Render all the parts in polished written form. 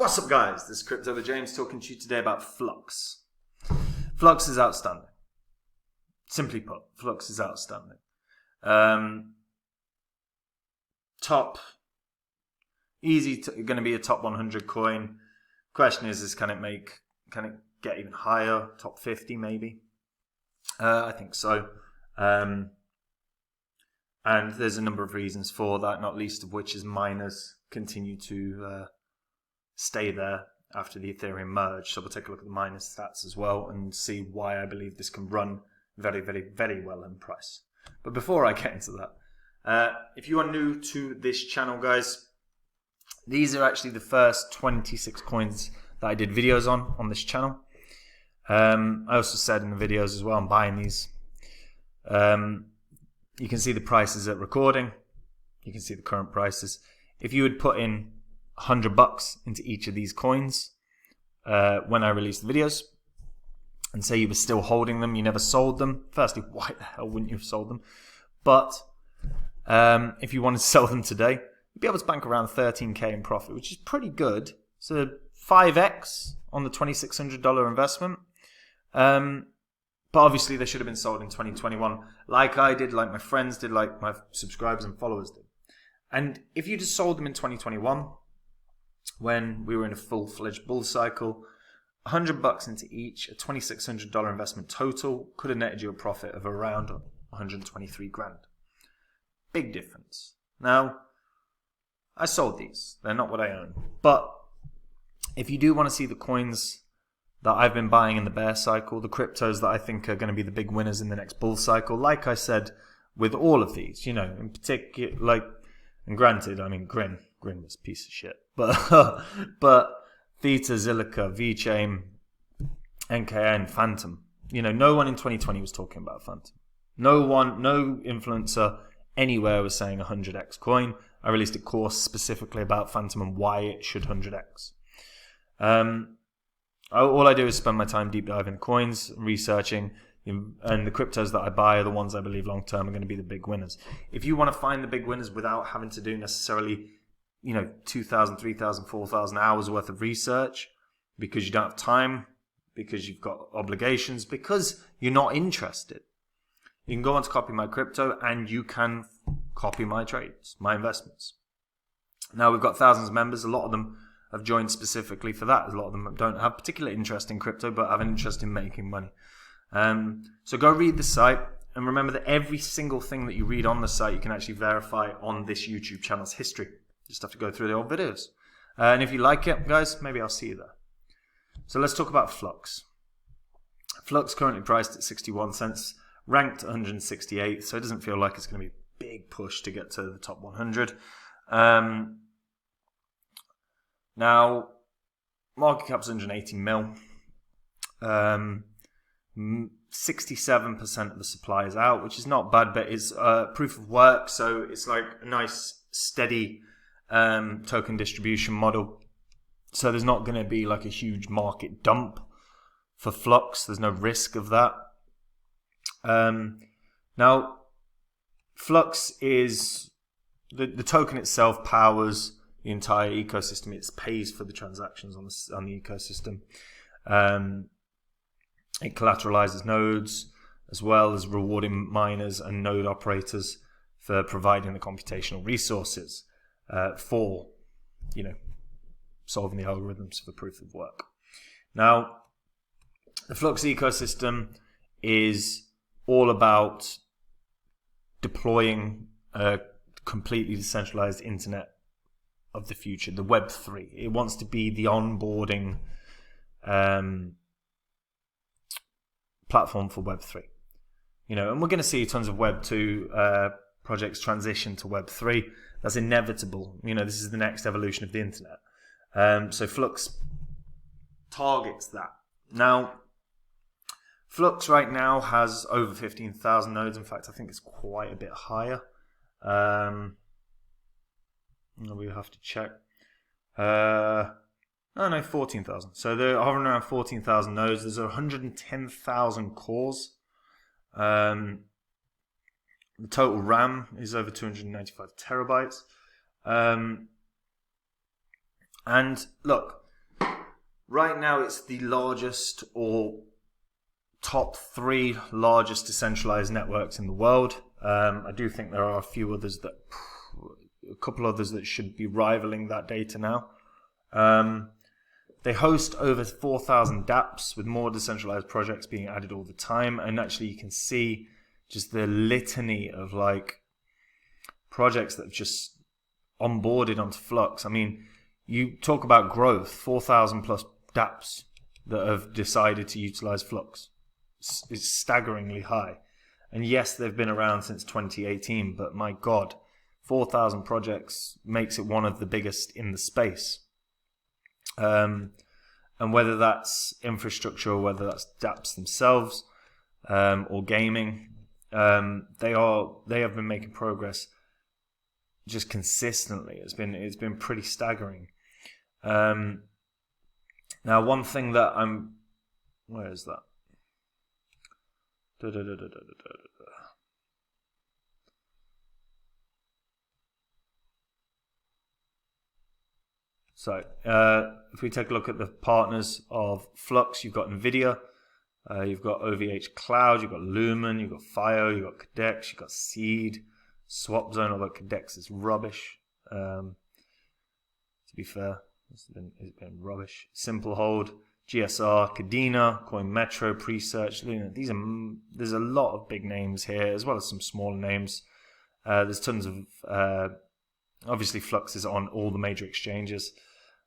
What's up, guys? This is Crypto with James talking to you today about Flux. Flux is outstanding. Simply put, Flux is outstanding. Going to be a top 100 coin. Question is can it get even higher? Top 50 maybe? I think so. And there's a number of reasons for that, not least of which is miners continue to stay there after the Ethereum merge. So we'll take a look at the miners stats as well and see why I believe this can run very, very, very well in price. But before I get into that, if you are new to this channel, guys, these are actually the first 26 coins that I did videos on this channel. I also said in the videos as well, I'm buying these. You can see the prices at recording. You can see the current prices. If you would put in $100 into each of these coins when I released the videos, and say you were still holding them, you never sold them. Firstly, why the hell wouldn't you have sold them? But if you wanted to sell them today, you'd be able to bank around 13k in profit, which is pretty good. So 5x on the $2,600 investment. But obviously they should have been sold in 2021, like I did, like my friends did, like my subscribers and followers did. And if you just sold them in 2021, when we were in a full-fledged bull cycle, $100 into each, a $2,600 investment total, could have netted you a profit of around 123 grand. Big difference. Now, I sold these. They're not what I own. But if you do want to see the coins that I've been buying in the bear cycle, the cryptos that I think are going to be the big winners in the next bull cycle, like I said with all of these, you know, in particular, like, and granted, I mean, Grin was a piece of shit, but Theta, Zilliqa, VeChain, NKN, Phantom, you know, no one in 2020 was talking about Phantom. No influencer anywhere was saying 100x coin. I released a course specifically about Phantom and why it should 100x. All I do is spend my time deep diving coins, researching, and the cryptos that I buy are the ones I believe long term are going to be the big winners. If you want to find the big winners without having to do necessarily, 2,000, 3,000, 4,000 hours worth of research because you don't have time, because you've got obligations, because you're not interested, you can go on to Copy My Crypto and you can copy my trades, my investments. Now we've got thousands of members. A lot of them have joined specifically for that. A lot of them don't have particular interest in crypto, but have an interest in making money. So go read the site, and remember that every single thing that you read on the site, you can actually verify on this YouTube channel's history. You just have to go through the old videos. And if you like it, guys, maybe I'll see you there. So let's talk about Flux. Flux currently priced at 61 cents, ranked 168, so it doesn't feel like it's going to be a big push to get to the top 100. Now, market cap's 180 mil. 67% of the supply is out, which is not bad, but it's proof of work, so it's like a nice, steady token distribution model. So there's not going to be like a huge market dump for Flux. There's no risk of that. Now, Flux is the token itself powers the entire ecosystem. It pays for the transactions on the ecosystem. It collateralizes nodes as well as rewarding miners and node operators for providing the computational resources for, solving the algorithms for proof of work. Now, the Flux ecosystem is all about deploying a completely decentralized internet of the future, the Web3. It wants to be the onboarding platform for Web3. And we're going to see tons of Web2 projects transition to Web3. That's inevitable. This is the next evolution of the internet. So Flux targets that. Now, Flux right now has over 15,000 nodes. In fact, I think it's quite a bit higher. We have to check. 14,000. So they're hovering around 14,000 nodes. There's 110,000 cores. The total RAM is over 295 terabytes. And look, right now it's the largest or top 3 largest decentralized networks in the world. I do think there are a couple others that should be rivaling that data now. They host over 4,000 dApps, with more decentralized projects being added all the time. And actually you can see just the litany of like projects that have just onboarded onto Flux. I mean, you talk about growth, 4,000 plus dApps that have decided to utilize Flux. It's staggeringly high. And yes, they've been around since 2018, but my God, 4,000 projects makes it one of the biggest in the space. And whether that's infrastructure or whether that's dApps themselves, or gaming, they have been making progress just consistently. It's been pretty staggering. Now, one thing that where is that? So, if we take a look at the partners of Flux, you've got NVIDIA, you've got OVH Cloud, you've got Lumen, you've got FIO, you've got Cadex, you've got Seed, SwapZone, although Cadex is rubbish. To be fair, it's been rubbish. Simplehold, GSR, Cadena, Coin Metro, Presearch, Luna. There's a lot of big names here, as well as some smaller names. There's tons of obviously Flux is on all the major exchanges.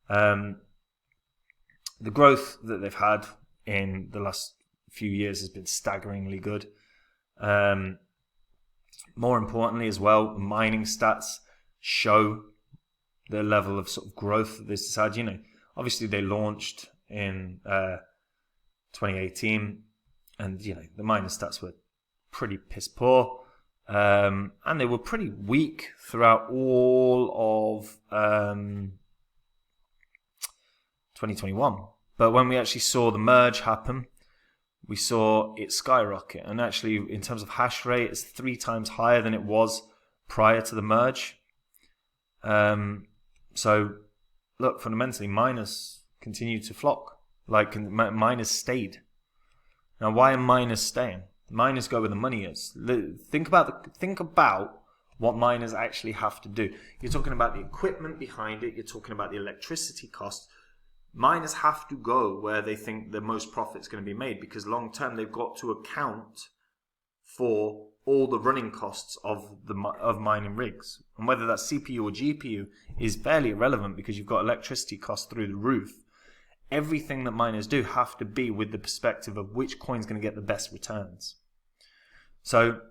The growth that they've had in the last few years has been staggeringly good. More importantly as well, mining stats show the level of sort of growth that this has had. You know, obviously they launched in 2018, and you know the miner stats were pretty piss poor, and they were pretty weak throughout all of 2021. But when we actually saw the merge happen, we saw it skyrocket. And actually, in terms of hash rate, it's 3 times higher than it was prior to the merge. So, look, fundamentally, miners continue to flock. Like, miners stayed. Now, why are miners staying? Miners go where the money is. Think about what miners actually have to do. You're talking about the equipment behind it. You're talking about the electricity cost. Miners have to go where they think the most profit is going to be made, because long term they've got to account for all the running costs of mining rigs, and whether that's CPU or GPU is fairly irrelevant, because you've got electricity costs through the roof. Everything that miners do have to be with the perspective of which coin's going to get the best returns. So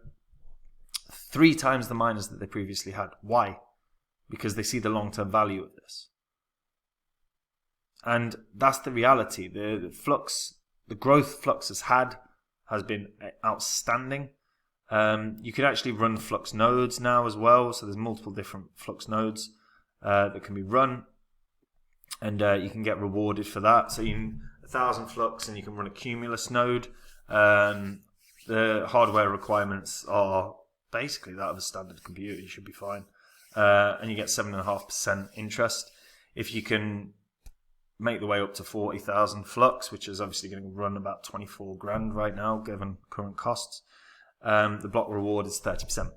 3 times the miners that they previously had. Why? Because they see the long-term value of this. And that's the reality. The growth Flux has had has been outstanding. You can actually run Flux nodes now as well. So there's multiple different Flux nodes that can be run, and you can get rewarded for that. So you can 1,000 Flux, and you can run a Cumulus node. The hardware requirements are basically that of a standard computer. You should be fine, and you get 7.5% interest. If you can make the way up to 40,000 Flux, which is obviously going to run about 24 grand right now, given current costs. The block reward is 30%.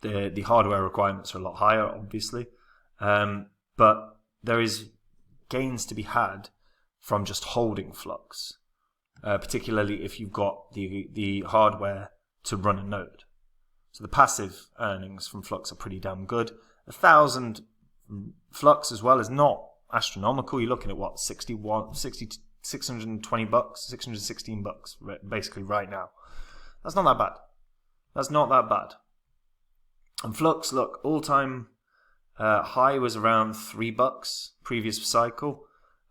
The hardware requirements are a lot higher, obviously, but there is gains to be had from just holding Flux, particularly if you've got the hardware to run a node. So the passive earnings from Flux are pretty damn good. 1,000 Flux as well is not astronomical. You're looking at what, 620 bucks, $616 basically right now. That's not that bad. And Flux, look, all-time high was around $3 previous cycle.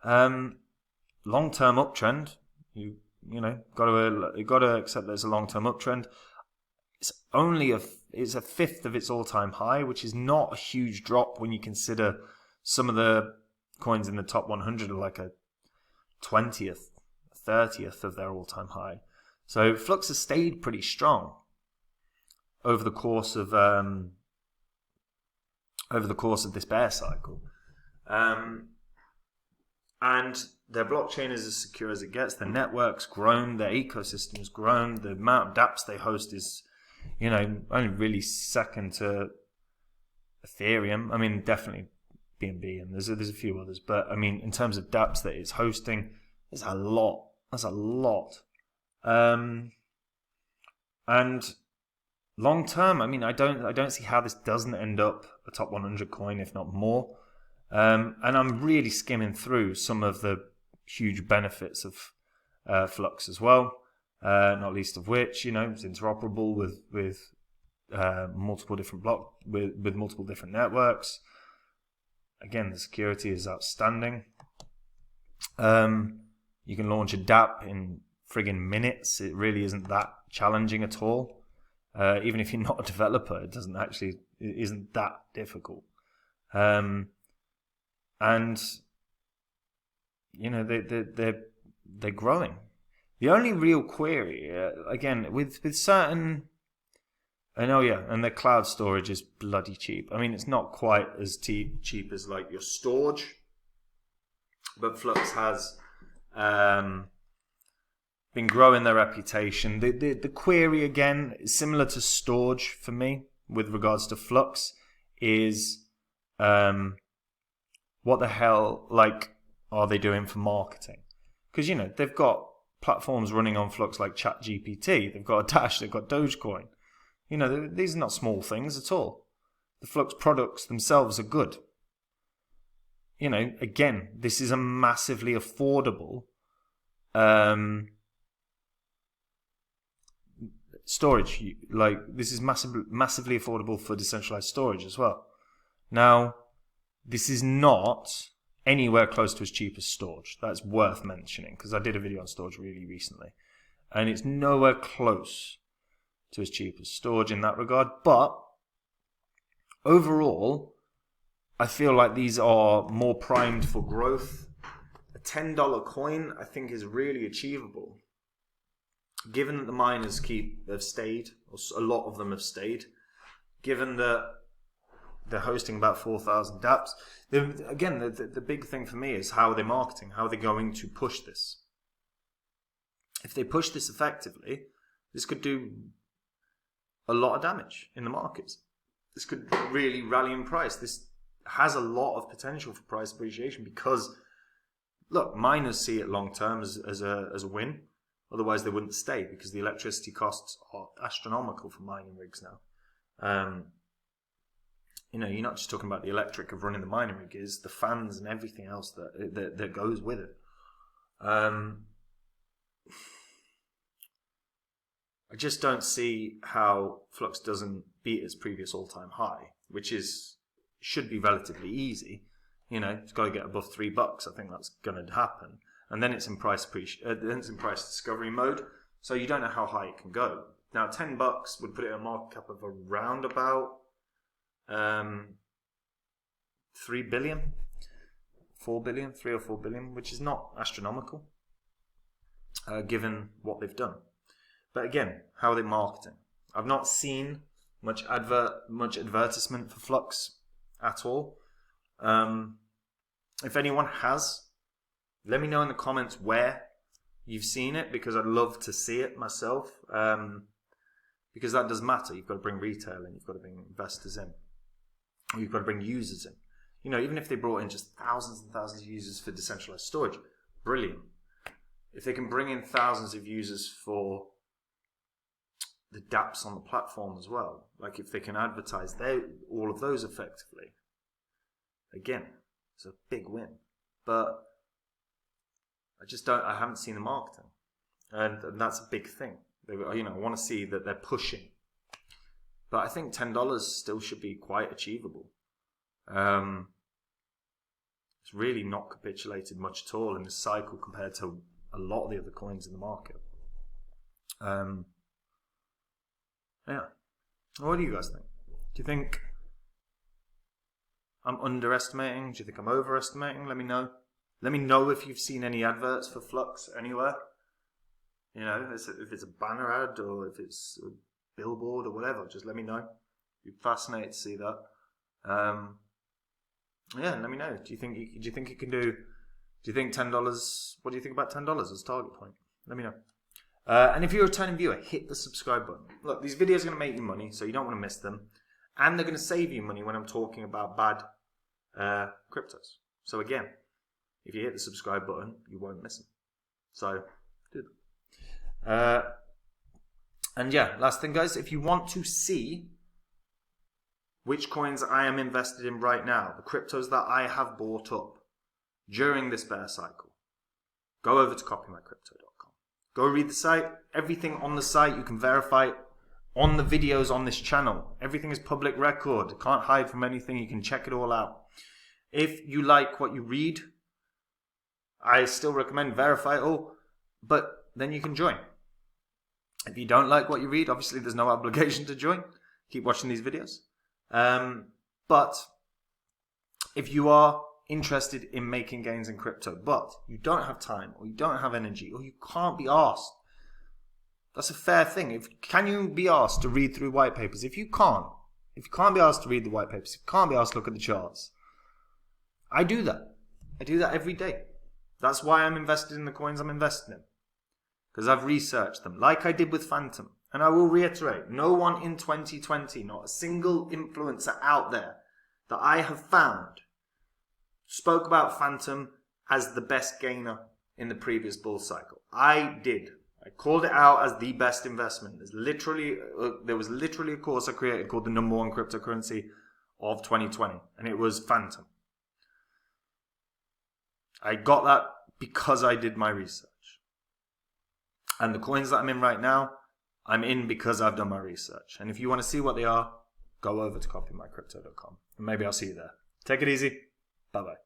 Long-term uptrend. You know, got to accept there's a long-term uptrend. It's a fifth of its all-time high, which is not a huge drop when you consider some of the coins in the top 100 are like a 20th, 30th of their all-time high. So Flux has stayed pretty strong over the course of this bear cycle. And their blockchain is as secure as it gets. Their network's grown. Their ecosystem's grown. The amount of dApps they host is, only really second to Ethereum. I mean, definitely BNB, and there's a few others. But, I mean, in terms of dApps that it's hosting, there's a lot. That's a lot. And long term, I mean, I don't see how this doesn't end up a top 100 coin, if not more. And I'm really skimming through some of the huge benefits of Flux as well. Not least of which, it's interoperable with multiple different with multiple different networks. Again, the security is outstanding. You can launch a dApp in friggin' minutes. It really isn't that challenging at all. Even if you're not a developer, it isn't that difficult. And they're growing. The only real query, again, with certain, and their cloud storage is bloody cheap. I mean, it's not quite as cheap as like your storage, but Flux has been growing their reputation. The query, again, similar to storage for me with regards to Flux, is what the hell are they doing for marketing? Because they've got platforms running on Flux like ChatGPT, they've got a Dash, they've got Dogecoin. These are not small things at all. The Flux products themselves are good. Again, this is a massively affordable storage. This is massively affordable for decentralized storage as well. Now, this is not anywhere close to as cheap as storage. That's worth mentioning, because I did a video on storage really recently, and it's nowhere close to as cheap as storage in that regard. But overall, I feel like these are more primed for growth. A $10 coin, I think, is really achievable, given that the miners have stayed, or a lot of them have stayed, given that they're hosting about 4,000 dApps. Again, the big thing for me is how are they marketing? How are they going to push this? If they push this effectively, this could do a lot of damage in the markets. This could really rally in price. This has a lot of potential for price appreciation because, look, miners see it long term as a win. Otherwise, they wouldn't stay, because the electricity costs are astronomical for mining rigs now. You're not just talking about the electric of running the mining rig, is the fans and everything else that goes with it. I just don't see how Flux doesn't beat its previous all-time high, which should be relatively easy. It's got to get above $3. I think that's going to happen, and then it's in price discovery mode. So you don't know how high it can go. Now, $10 would put it at a market cap of around about 3 billion, 4 billion, 3 or 4 billion, which is not astronomical, given what they've done. But again, how are they marketing? I've not seen much advertisement for Flux at all. If anyone has, let me know in the comments where you've seen it, because I'd love to see it myself. Because that does matter. You've got to bring retail in, you've got to bring investors in, you've got to bring users in. Even if they brought in just thousands and thousands of users for decentralized storage, brilliant. If they can bring in thousands of users for the dApps on the platform as well, like if they can advertise all of those effectively, again, it's a big win. But I haven't seen the marketing, and that's a big thing. I want to see that they're pushing. But I think $10 still should be quite achievable. It's really not capitulated much at all in this cycle compared to a lot of the other coins in the market. Yeah. What do you guys think? Do you think I'm underestimating? Do you think I'm overestimating? Let me know. Let me know if you've seen any adverts for Flux anywhere. If it's a banner ad or if it's a billboard or whatever, just let me know. I'd be fascinated to see that. Let me know. Do you think it can do Do you think $10? What do you think about $10 as a target point? Let me know. And if you're a returning viewer, hit the subscribe button. Look, these videos are going to make you money, so you don't want to miss them. And they're going to save you money when I'm talking about bad cryptos. So again, if you hit the subscribe button, you won't miss them. So, do them. And yeah, last thing, guys, if you want to see which coins I am invested in right now, the cryptos that I have bought up during this bear cycle, go over to copymycrypto.com. Go read the site. Everything on the site, you can verify it on the videos on this channel. Everything is public record. Can't hide from anything. You can check it all out. If you like what you read, I still recommend verify it all, but then you can join. If you don't like what you read, obviously there's no obligation to join. Keep watching these videos. But if you are interested in making gains in crypto, but you don't have time, or you don't have energy, or you can't be asked, that's a fair thing. Can you be asked to read through white papers? If you can't be asked to read the white papers, if you can't be asked to look at the charts, I do that. I do that every day. That's why I'm invested in the coins I'm invested in. Because I've researched them, like I did with Phantom. And I will reiterate, no one in 2020, not a single influencer out there that I have found, spoke about Phantom as the best gainer in the previous bull cycle. I did. I called it out as the best investment. There was literally a course I created called the #1 cryptocurrency of 2020, and it was Phantom. I got that because I did my research. And the coins that I'm in right now, I'm in because I've done my research. And if you want to see what they are, go over to copymycrypto.com. And maybe I'll see you there. Take it easy. Bye-bye.